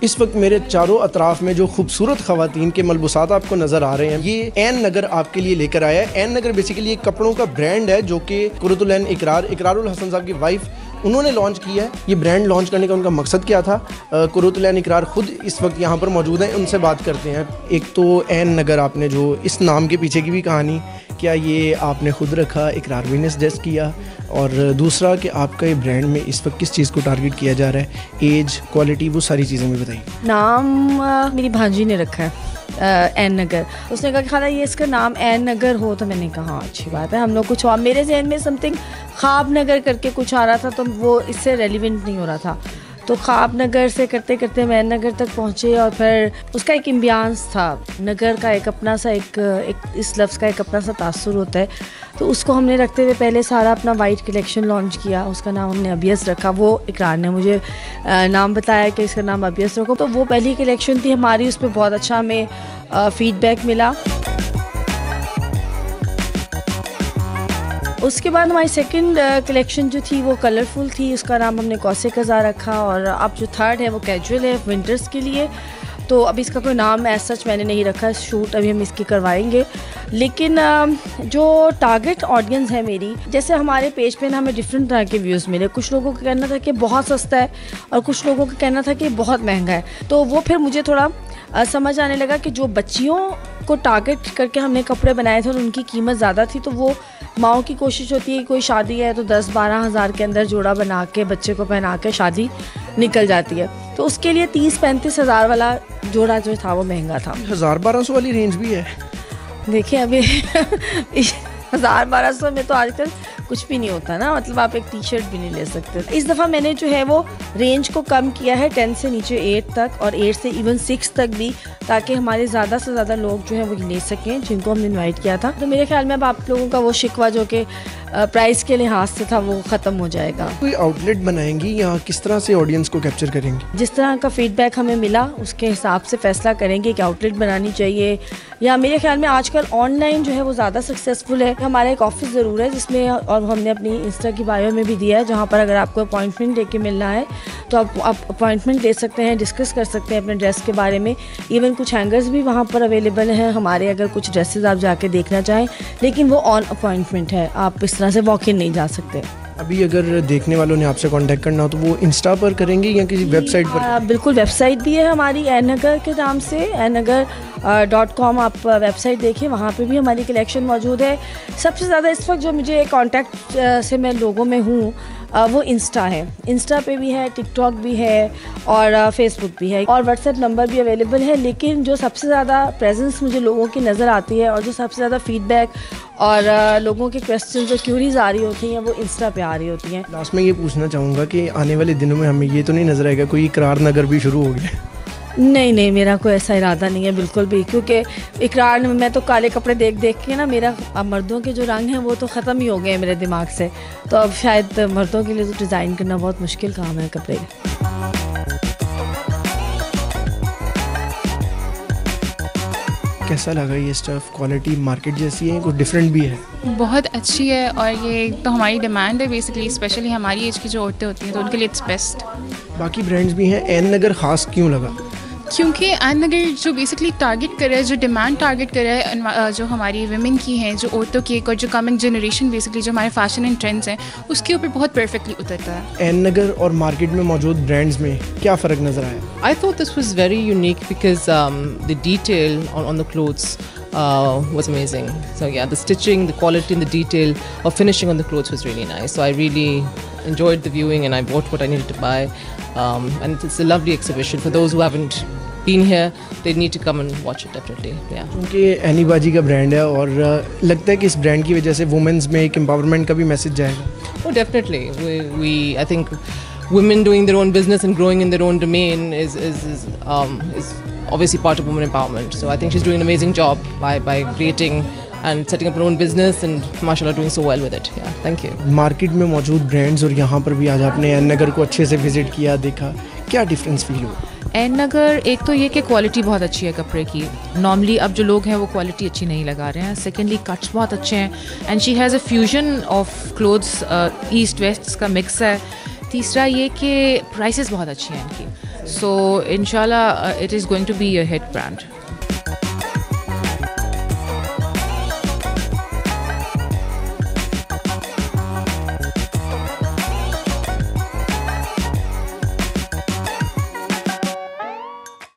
इस वक्त मेरे चारों अतराफ में जो खूबसूरत ख़वातीन के मलबूसात आपको नज़र आ रहे हैं, ये ऐन नगर आपके लिए लेकर आया है। ऐन नगर बेसिकली एक कपड़ों का ब्रांड है जो कि कुर्रतुल ऐन इकरारुल हसन साहब की वाइफ उन्होंने लॉन्च किया है। ये ब्रांड लॉन्च करने का उनका मकसद क्या था? कुर्रतुल ऐन इकरार खुद इस वक्त यहाँ पर मौजूद हैं, उनसे बात करते हैं। एक तो ऐन नगर, आपने जो इस नाम के पीछे की भी कहानी, क्या ये आपने खुद रखा, इकरार भी ने सजेस्ट किया? और दूसरा कि आपका ये ब्रांड में इस वक्त किस चीज़ को टारगेट किया जा रहा है, एज, क्वालिटी, वो सारी चीज़ें भी बताइए। नाम मेरी भांजी ने रखा है ऐन नगर। उसने कहा कि खाला ये इसका नाम ऐन नगर हो, तो मैंने कहा हाँ अच्छी बात है। हम लोग कुछ और, मेरे जहन में समथिंग ख्वाब नगर करके कुछ आ रहा था, तो वो इससे रेलिवेंट नहीं हो रहा था। तो ख्वाब नगर से करते करते हम ऐन नगर तक पहुँचे, और फिर उसका एक एम्बियंस था, नगर का एक अपना सा एक इस लफ्ज़ का एक अपना सा तासुर होता है। तो उसको हमने रखते हुए पहले सारा अपना वाइट कलेक्शन लॉन्च किया, उसका नाम हमने अबियस रखा। वो इकरार ने मुझे नाम बताया कि इसका नाम अबियस रखो, तो वो पहली कलेक्शन थी हमारी, उस पर बहुत अच्छा हमें फीडबैक मिला। उसके बाद हमारी सेकंड कलेक्शन जो थी वो कलरफुल थी, उसका नाम हमने कौसे कज़ा रखा। और अब जो थर्ड है वो कैजुअल है, विंटर्स के लिए। तो अभी इसका कोई नाम एज सच मैंने नहीं रखा, शूट अभी हम इसकी करवाएंगे। लेकिन जो टारगेट ऑडियंस है मेरी, जैसे हमारे पेज पे ना हमें डिफरेंट तरह के व्यूज़ मिले। कुछ लोगों का कहना था कि बहुत सस्ता है, और कुछ लोगों का कहना था कि बहुत महंगा है। तो वो फिर मुझे थोड़ा समझ आने लगा कि जो बच्चियों को टारगेट करके हमने कपड़े बनाए थे और उनकी कीमत ज़्यादा थी, तो वो माओ की कोशिश होती है कि कोई शादी है तो 10-12 हज़ार के अंदर जोड़ा बना के बच्चे को पहना के शादी निकल जाती है। तो उसके लिए 30-35 हज़ार वाला जोड़ा जो था वो महंगा था। 1000-1200 वाली रेंज भी है? देखिए अभी 1000-1200 में तो आजकल कुछ भी नहीं होता ना, मतलब आप एक टी शर्ट भी नहीं ले सकते। इस दफ़ा मैंने जो है वो रेंज को कम किया है 10 से नीचे 8 तक, और 8 से इवन 6 तक भी, ताकि हमारे ज़्यादा से ज़्यादा लोग जो है वो ले सकें जिनको हमने इनवाइट किया था। तो मेरे ख्याल में अब आप लोगों का वो शिकवा जो कि प्राइस के लिहाज से था वो ख़त्म हो जाएगा। कोई आउटलेट बनाएंगी या किस तरह से ऑडियंस को कैप्चर करेंगी? जिस तरह का फीडबैक हमें मिला उसके हिसाब से फ़ैसला करेंगे कि आउटलेट बनानी चाहिए, या मेरे ख्याल में आजकल ऑनलाइन जो है वो ज़्यादा सक्सेसफुल है। हमारा एक ऑफिस ज़रूर है जिसमें, और हमने अपनी इंस्टा की बायो में भी दिया है, जहाँ पर अगर आपको अपॉइंटमेंट लेके मिलना है तो आप अपॉइंटमेंट ले सकते हैं, डिस्कस कर सकते हैं अपने ड्रेस के बारे में। इवन कुछ हैंगर्स भी वहाँ पर अवेलेबल हैं हमारे, अगर कुछ ड्रेसेस आप जाके देखना चाहें, लेकिन वो ऑन अपॉइंटमेंट है, आप इस तरह से वॉक इन नहीं जा सकते। अभी अगर देखने वालों ने आपसे कांटेक्ट करना हो तो वो इंस्टा पर करेंगे या किसी वेबसाइट पर? बिल्कुल, वेबसाइट भी है हमारी ऐन नगर के नाम से, ऐननगर.com आप वेबसाइट देखिए, वहाँ पे भी हमारी कलेक्शन मौजूद है। सबसे ज़्यादा इस वक्त जो मुझे कांटेक्ट से मैं लोगों में हूँ वो इंस्टा है। इंस्टा पे भी है, टिकटॉक भी है, और फेसबुक भी है, और व्हाट्सएप नंबर भी अवेलेबल है। लेकिन जो सबसे ज़्यादा प्रेजेंस मुझे लोगों की नज़र आती है, और जो सबसे ज़्यादा फीडबैक और लोगों के क्वेश्चन जो क्यूरीज आ रही होती हैं वो इंस्टा पे आ रही होती हैं। लास्ट में ये पूछना चाहूँगा कि आने वाले दिनों में हमें ये तो नहीं नज़र आएगा कोई इकरार नगर भी शुरू हो गया? नहीं, मेरा कोई ऐसा इरादा नहीं है बिल्कुल भी, क्योंकि इकरार में तो काले कपड़े देख देख के ना मेरा मर्दों के जो रंग हैं वो तो ख़त्म ही हो गए हैं मेरे दिमाग से। तो अब शायद मर्दों के लिए तो डिज़ाइन करना बहुत मुश्किल काम है कपड़े। कैसा लगा ये स्टफ़? क्वालिटी मार्केट जैसी है, कुछ डिफरेंट भी है? बहुत अच्छी है, और ये तो हमारी डिमांड है बेसिकली, स्पेशली हमारी एज की जो औरतें होती हैं तो उनके लिए इट्स बेस्ट। बाकी ब्रांड्स भी हैं, ऐन नगर ख़ास क्यों लगा? क्योंकि ऐन नगर जो बेसिकली टारगेट कर रहा है, जो डिमांड टारगेट कर रहा है, जो हमारी वुमेन की हैं, जो औरतों की, और जो कमिंग जनरेशन बेसिकली जो हमारे फैशन एंड ट्रेंड्स हैं उसके ऊपर बहुत परफेक्टली उतरता है। ऐन नगर और मार्केट में मौजूद ब्रांड्स में क्या फ़र्क नज़र आया? I thought this was very unique because the detail on the clothes was amazing. So yeah, the stitching, the quality and the detail of finishing on the clothes was really nice. So I really enjoyed the viewing and I bought what I needed to buy. And it's a lovely exhibition. For those who haven't been here, they need to come and watch it definitely. Yeah. क्योंकि any बाजी का brand है, और लगता है कि इस brand की वजह से वुमेन्स में एक एम्पावरमेंट का भी मैसेज जाएगा। Oh, definitely. I think women doing their own business and growing in their own domain is obviously part of women empowerment. So I think she's doing an amazing job by creating and setting up her own business and mashallah doing so well with it. Yeah, thank you. Market में मौजूद brands और यहाँ पर भी आज आपने ऐन नगर को अच्छे से विजिट किया, देखा, क्या डिफरेंस फील हुआ? ऐन नगर एक तो ये कि क्वालिटी बहुत अच्छी है कपड़े की, नॉर्मली अब जो लोग हैं वो क्वालिटी अच्छी नहीं लगा रहे हैं। सेकेंडली कट्स बहुत अच्छे हैं, and she has a fusion of clothes, east west का मिक्स है। तीसरा ये कि प्राइसेस बहुत अच्छी हैं इनकी। So inshallah, it is going to be a hit brand.